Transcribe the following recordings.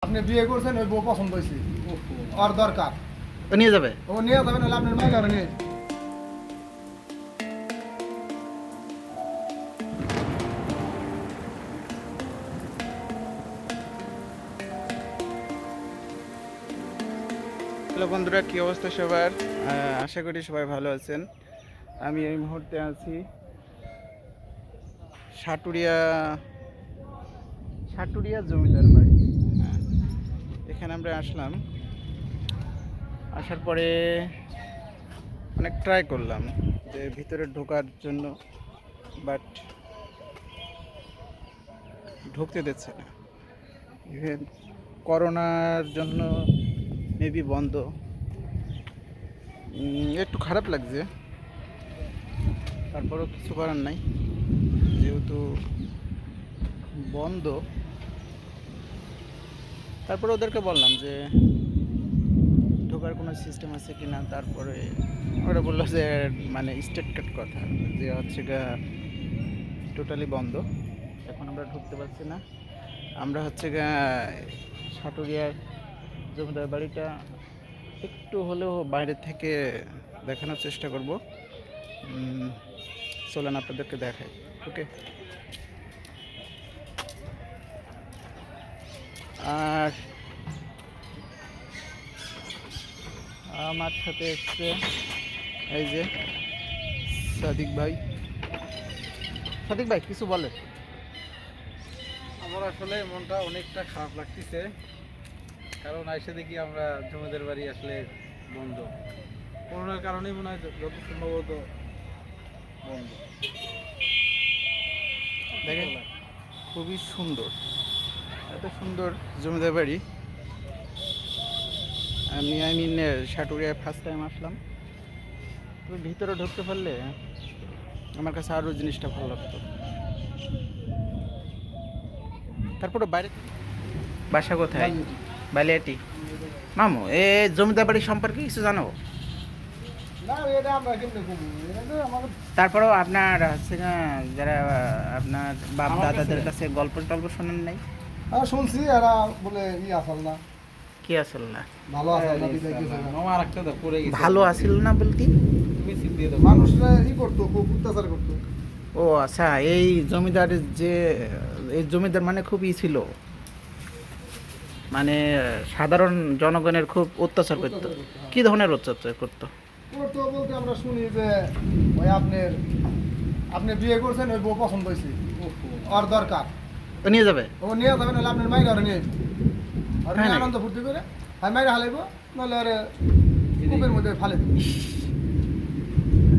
আপনি বিয়ে করছেন ওই বউ পছন্দ হয়েছে ওর দরকার ও নিয়ে যাবে। ও নিয়ে যাবে নাহলে আপনার মায়ের ঘরে নিয়ে হ্যালো বন্ধুরা, কি অবস্থা সবার? আশা করি সবাই ভালো আছেন। আমি এই মুহূর্তে আছি সাটুরিয়া সাটুরিয়া জমিদার বাড়ি। এখানে আমরা আসলাম, আসার পরে অনেক ট্রাই করলাম যে ভিতরে ঢোকার জন্য, বাট ঢুকতে দিচ্ছে না। ইভেন করোনার জন্য মেবি বন্ধ। একটু খারাপ লাগছে, তারপরেও কিছু করার নাই, যেহেতু বন্ধ। তারপরে ওদেরকে বললাম যে ঢোকার কোনো সিস্টেম আছে কি না। তারপরে ওরা বললো যে মানে স্টেট কাট কথা, যে হচ্ছে গা টোটালি বন্ধ, এখন আমরা ঢুকতে পারছি না। আমরা হচ্ছে গা সাটুরিয়ার জমিদার বাড়িটা একটু হলেও বাইরে থেকে দেখানোর চেষ্টা করব। চলেন আপনাদেরকে দেখাই। ওকে। আর আমার সাথে এসছে এই যে সাদিক ভাই। সাদিক ভাই কিছু বলে? আমার আসলে মনটা অনেকটা খারাপ লাগতেছে, কারণ আইসা দেখি আমরা জমিদার বাড়ি আসলে বন্ধ। করোনার কারণেই মনে হয় যত সম্ভবত বন্ধ। দেখেন খুবই সুন্দর, এত সুন্দর জমিদার বাড়ি। আমি সাটুরিয়ায় ফার্স্ট টাইম আসলাম। তবে ভিতরে ঢুকতে পারলে আমার কাছে আরও জিনিসটা ভালো লাগতো। তারপরে বাইরে বাসা কোথায়? বালিয়াটি। মামু, এ জমিদার বাড়ি সম্পর্কে কিছু জানো? না এটা আমরা কেমনে করবো এটা তো আমাদের তারপরেও আপনার হচ্ছে না, যারা আপনার বাপ আমার দাদাদের কাছে? কাছে গল্প টল্প শোনেন নাই? শুনছি এরা বলে আসল না কি আসল না? ভালো আসল না বিদায় কিছু না। আমার একটা তো পড়ে গেছে। ভালো আসিল না বলতে? তুমি সিট দিয়ে দাও। মানুষরা করতো খুব অত্যাচার করতো। ও আচ্ছা, এই জমিদারের যে এই জমিদার মানে খুব ছিল, মানে সাধারণ জনগণের খুব অত্যাচার করতো। অত্যাচার করতো, হ্যাঁ। কি ধরনের অত্যাচার করতো? করতো বলতে আমরা শুনি যে ওই আপনি বিয়ে করছেন ওই বউ পছন্দ হয়েছে ওর দরকার তো নিয়ে যাবে। ও নিয়ে যাবে নাহলে আপনার মায়ের ঘরে নিয়ে আর হ্যাঁ নাকি? আনন্দ ফুর্তি করে হয় মায়ের হালাইব নাহলে আরে কূপের মধ্যে ফালে দিবে।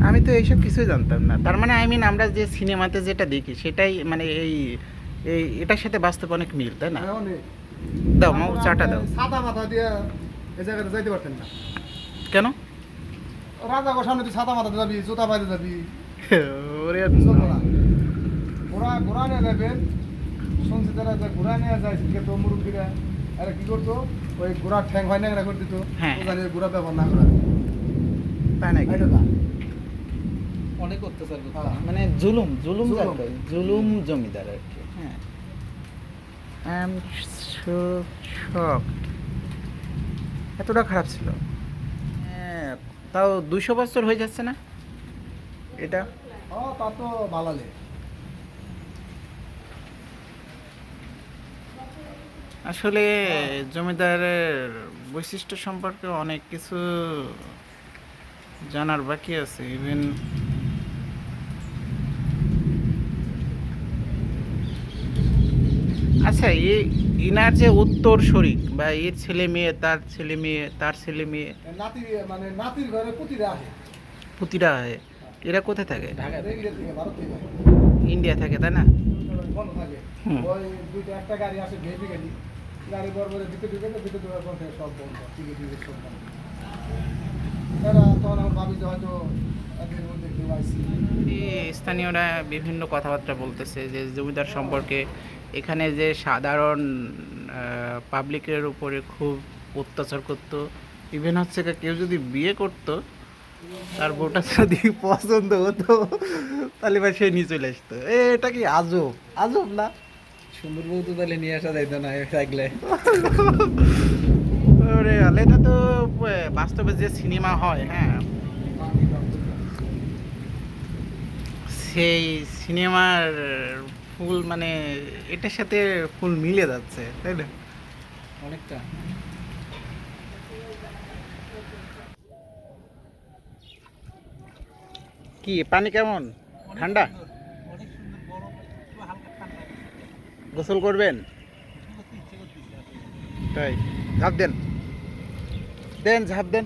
আমি তো এইসব কিছুই জানতাম না। তার মানে আমরা যে সিনেমাতে যেটা দেখি সেটাই, মানে এই এই এটার সাথে বাস্তব অনেক মিল, তাই না? দাও মাও, চাটা দাও। সাদা মাথা দিয়ে এই জায়গাতে যাইতে পারতেন না। কেন? রাজা গো সামনে তুই সাদা মাথা যাবি জুতা পাইতে যাবি ওরে চলবো না। ঘোড়া নিয়ে যাবেন, শুনছি তারা যে ঘোড়া নিয়ে যায় সেদিকে তো মুরব্বীরা এরা কি করতো ওই ঘোড়ার ঠ্যাং হয় ন্যাংরা করে দিত। হ্যাঁ। ও জানি ওই ঘোড়া ব্যবহার না করা। তাই নাকি? তাই তো না? অনেক অত্যাচার করতো। হ্যাঁ। মানে জুলুম জুলুম জুলুম। যাকে জুলুম জমিদার আর কি। হ্যাঁ, আই এম সো শকড। এতটা খারাপ ছিল? হ্যাঁ, তাও 200 বছর হয়ে যাচ্ছে না এটা? তা তো ভালালে। আসলে জমিদারের বৈশিষ্ট্য সম্পর্কে অনেক কিছু জানার বাকি আছে। ইভেন আচ্ছা, ইনার যে উত্তর শরিক বা এর ছেলে মেয়ে, তার ছেলে মেয়ে, তার ছেলে মেয়ে, নাতি মানে নাতির ঘরে পুতিরা আসে পুতিরা হয়, এরা কোথায় থাকে? ইন্ডিয়া থেকে ভারত থেকে ইন্ডিয়া থাকে, তাই না? বন্ধ থাকে। হুম। ওই দুইটা একটা গাড়ি আসে ভেপি গাড়ি বরবরে দিতে দেওয়ার পর থেকে সব বন্ধ টিকিট সব বন্ধ। এরা তখন আমার ভাবি যে হয়তো এদের মধ্যে কেউ আইসি। এই স্থানীয়রা বিভিন্ন কথাবার্তা বলতেছে যে জমিদার সম্পর্কে এখানে যে সাধারণ পাবলিকের উপরে খুব অত্যাচার করতো। ইভেন হচ্ছে কেউ যদি বিয়ে করতো, তার বউটা যদি পছন্দ হতো তাহলে ভাই সে নিয়ে চলে আসতো। এটা কি আজব আজব না? সুন্দর বউ তো তাহলে নিয়ে আসা যাইতো না থাকলে। ওরে আলে, এটা তো বাস্তবে যে সিনেমা হয়, হ্যাঁ, সেই সিনেমার ফুল মানে এটার সাথে ফুল মিলে যাচ্ছে, তাই না? অনেকটা। কি পানি কেমন? ঠান্ডা? অনেক সুন্দর গরম, একটু হালকা ঠান্ডা। গোসল করবেন? ইচ্ছে করতেছে আসলে। তাই ঝাঁপ দেন, দেন ঝাঁপ দেন।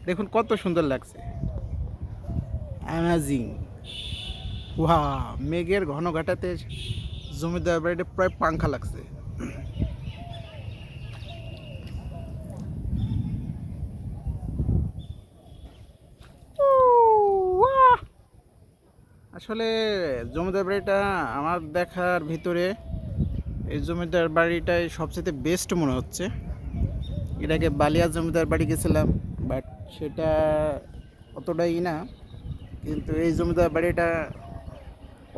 দেখুন কত সুন্দর লাগছে, অ্যামাজিং। ওয়া, মেঘের ঘন ঘাটাতে জমিদার বাড়িতে প্রায় পাংখা লাগছে। আসলে জমিদার বাড়িটা আমার দেখার ভিতরে এই জমিদার বাড়িটাই সবচেয়ে বেস্ট মনে হচ্ছে। এর আগে বালিয়া জমিদার বাড়ি গেছিলাম, বাট সেটা অতটাই না, কিন্তু এই জমিদার বাড়িটা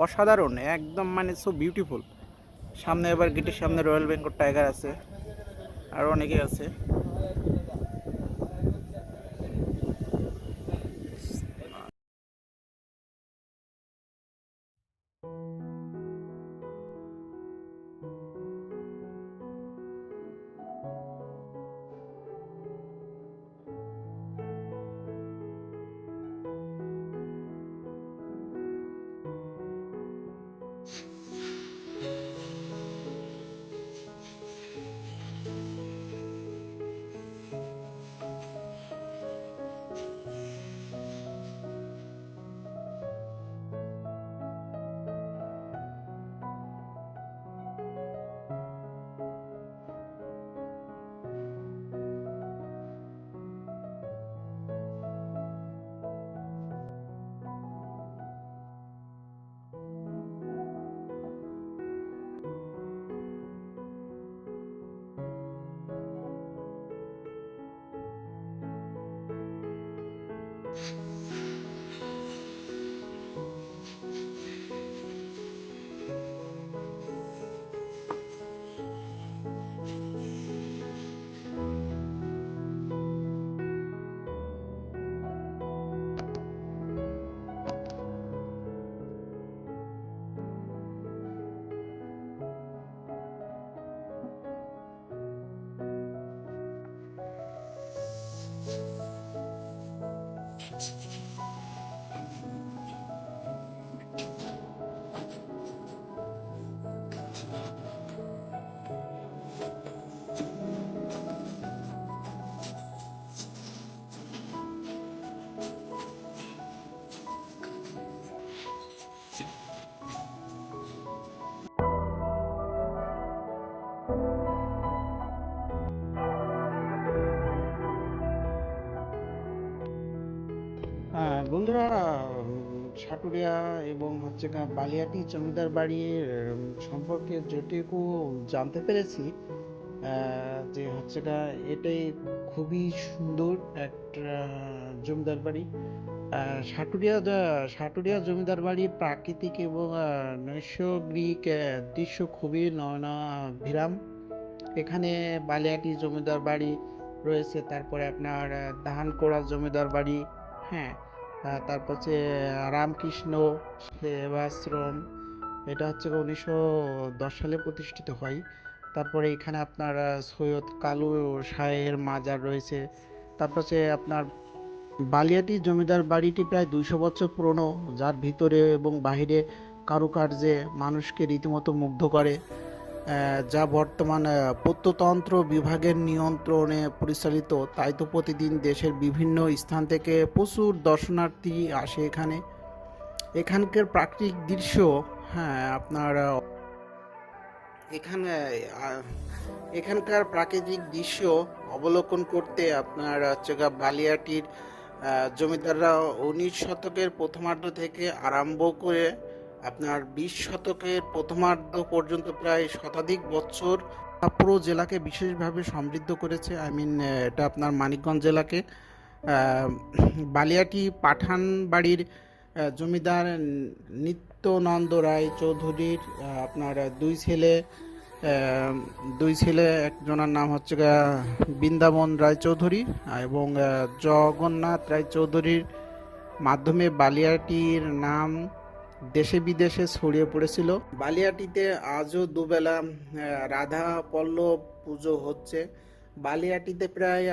অসাধারণ, একদম মানে সো বিউটিফুল। সামনে আবার গেটের সামনে রয়্যাল বেঙ্গল টাইগার আছে, আর অনেকে আছে। হ্যাঁ বন্ধুরা, সাটুরিয়া এবং হচ্ছে বালিয়াটি জমিদার বাড়ির সম্পর্কে যেটুকু জানতে পেরেছি, যে হচ্ছে এটাই খুবই সুন্দর একটা জমিদার বাড়ি। সাটুরিয়া জমিদার বাড়ির প্রাকৃতিক এবং নৈসর্গিক দৃশ্য খুবই নয়নাভিরাম। এখানে বালিয়াটি জমিদার বাড়ি রয়েছে, তারপরে আপনার ধানকোড়া জমিদার বাড়ি, হ্যাঁ, তারপর হচ্ছে রামকৃষ্ণ সেবাশ্রম, এটা হচ্ছে 1910 সালে প্রতিষ্ঠিত হয়। তারপরে এখানে আপনার সৈয়দ কালু শাহের মাজার রয়েছে। তারপর হচ্ছে আপনার বালিয়াটি জমিদার বাড়িটি প্রায় 200 বছর পুরনো, যার ভিতরে এবং বাহিরে কারুকার্যে মানুষকে রীতিমতো মুগ্ধ করে, যা বর্তমান প্রত্নতন্ত্র বিভাগের নিয়ন্ত্রণে পরিচালিত। তাই তো প্রতিদিন দেশের বিভিন্ন স্থান থেকে প্রচুর দর্শনার্থী আসে এখানে। এখানকার প্রাকৃতিক দৃশ্য, হ্যাঁ আপনার এখানে আহ, এখানকার প্রাকৃতিক দৃশ্য অবলোকন করতে আপনার হচ্ছে বালিয়াটির জমিদাররা 19 শতকের প্রথমার্ধ থেকে আরম্ভ করে আপনার 20 শতকের প্রথমার্ধ পর্যন্ত প্রায় শতাধিক বছর পুরো জেলাকে বিশেষভাবে সমৃদ্ধ করেছে। এটা আপনার মানিকগঞ্জ জেলাকে। বালিয়াটি পাঠান বাড়ির জমিদার নিত্যানন্দ রায় চৌধুরীর আপনার দুই ছেলে, একজনের নাম হচ্ছে বৃন্দাবন রায়চৌধুরী এবং জগন্নাথ রায়চৌধুরীর মাধ্যমে বালিয়াটির নাম দেশে বিদেশে ছড়িয়ে পড়েছিল। বালিয়াটিতে আজও দুবেলা রাধা পল্লব পুজো হচ্ছে। বালিয়াটিতে প্রায়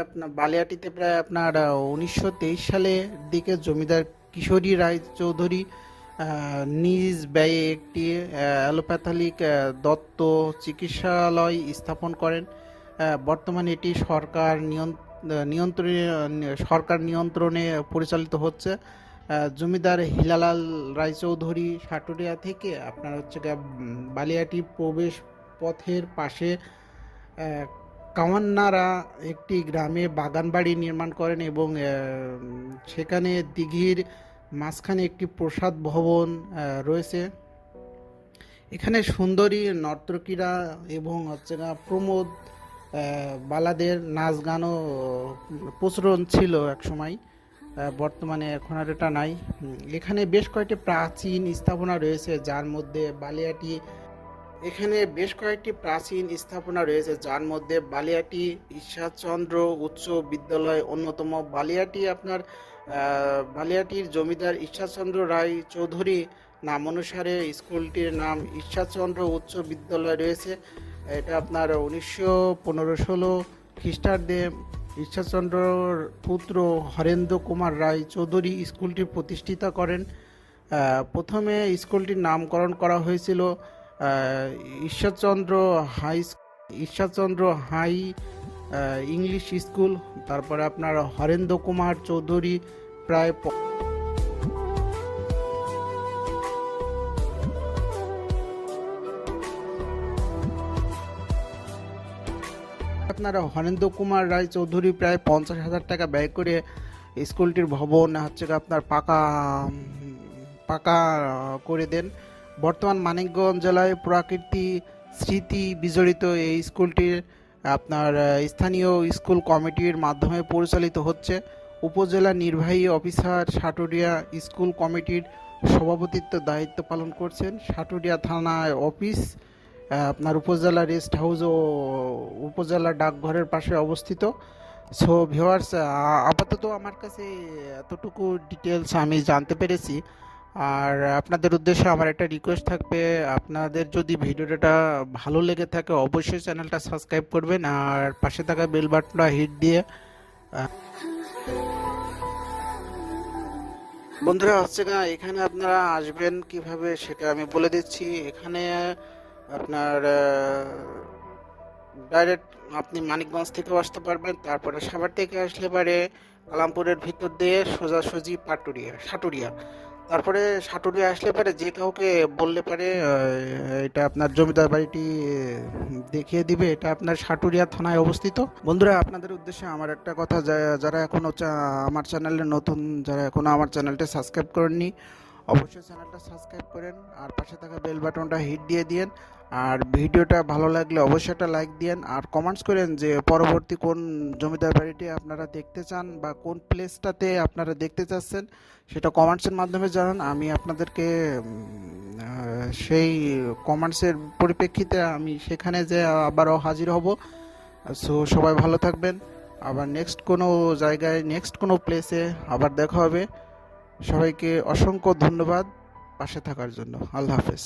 আপনার 1923 সালের দিকে জমিদার কিশোরী রায় চৌধুরী নিজ ব্যয়ে একটি অ্যালোপ্যাথিক দত্ত চিকিৎসালয় স্থাপন করেন। বর্তমানে এটি সরকার নিয়ন্ত্রণে পরিচালিত হচ্ছে। জমিদার হিলালাল রায়চৌধুরী সাটুরিয়া থেকে আপনার হচ্ছে বালিয়াটি প্রবেশ পথের পাশে কাওয়ান্নারা একটি গ্রামে বাগান বাড়ি নির্মাণ করেন এবং সেখানে দিঘির মাঝখানে একটি প্রসাদ ভবন রয়েছে। এখানে সুন্দরী নর্তকীরা এবং হচ্ছে প্রমোদ বালাদের নাচ গানও প্রচলন ছিল একসময়। বর্তমানে এখন আর এটা নাই। এখানে বেশ কয়েকটি প্রাচীন স্থাপনা রয়েছে যার মধ্যে বালিয়াটি ঈশ্বরচন্দ্র উচ্চ বিদ্যালয় অন্যতম। বালিয়াটির জমিদার ঈশ্বরচন্দ্র রায় চৌধুরী নাম অনুসারে স্কুলটির নাম ঈশ্বরচন্দ্র উচ্চ বিদ্যালয় রয়েছে। এটা আপনার 1915-16 খ্রিস্টাব্দে ঈশ্বরচন্দ্রর পুত্র হরেন্দ্র কুমার রায় চৌধুরী স্কুলটি প্রতিষ্ঠিত করেন। প্রথমে স্কুলটির নামকরণ করা হয়েছিল ঈশ্বরচন্দ্র হাই ইংলিশ স্কুল। তারপরে আপনার হরেন্দ্র কুমার চৌধুরী প্রায় হরেন্দ্র কুমার রায় চৌধুরী প্রায় 50,000 টাকা ব্যয় করে স্কুলটির ভবন হচ্ছে আপনার পাকা করে দেন। বর্তমান মানিকগঞ্জ জেলায় প্রাকৃতিক স্মৃতি বিজড়িত এই স্কুলটির আপনার স্থানীয় স্কুল কমিটির মাধ্যমে পরিচালিত হচ্ছে। উপজেলা নির্বাহী অফিসার সাটুরিয়া স্কুল কমিটির সভাপতিত্ব দায়িত্ব পালন করছেন। সাটুরিয়া থানায় অফিস আপনার উপজেলা রেস্ট হাউস ও উপজেলা ডাকঘরের পাশে অবস্থিত। সো ভিউয়ার্স, আপাতত আমার কাছে এতটুকু ডিটেলস আমি জানতে পেরেছি। আর আপনাদের উদ্দেশ্যে আমার একটা রিকোয়েস্ট থাকবে, আপনাদের যদি ভিডিওটা ভালো লেগে থাকে অবশ্যই চ্যানেলটা সাবস্ক্রাইব করবেন আর পাশে থাকা বেল বাটনটা হিট দিয়ে বন্ধুরা হচ্ছে এখানে আপনারা আসবেন কিভাবে সেটা আমি বলে দিচ্ছি। এখানে আপনার ডাইরেক্ট আপনি মানিকগঞ্জ থেকেও আসতে পারবেন। তারপরে সাভার থেকে আসলে পারে কালামপুরের ভিতর দিয়ে সোজাসুজি সাটুরিয়া। তারপরে সাটুরিয়া আসলে পারে যে কাউকে বললে পারে এটা আপনার জমিদার বাড়িটি দেখিয়ে দিবে। এটা আপনার সাটুরিয়া থানায় অবস্থিত। বন্ধুরা, আপনাদের উদ্দেশ্যে আমার একটা কথা, যারা এখনও আমার চ্যানেলে নতুন, যারা এখনও আমার চ্যানেলটা সাবস্ক্রাইব করেননি অবশ্যই চ্যানেলটা সাবস্ক্রাইব করেন আর পাশে থাকা বেল বাটনটা হিট দিয়ে দিন। আর ভিডিওটা ভালো লাগলে অবশ্যই একটা লাইক দিন আর কমেন্টস করেন যে পরবর্তী কোন জমিদার বাড়িটি আপনারা দেখতে চান বা কোন প্লেসটাতে আপনারা দেখতে চাচ্ছেন সেটা কমেন্টসের মাধ্যমে জানান। আমি আপনাদেরকে সেই কমেন্টসের পরিপ্রেক্ষিতে আমি সেখানে যে আবারও হাজির হব। সো সবাই ভালো থাকবেন। আবার নেক্সট কোনো জায়গায় নেক্সট কোনো প্লেসে আবার দেখা হবে। সবাইকে অসংখ্য ধন্যবাদ পাশে থাকার জন্য। আল্লাহ হাফেজ।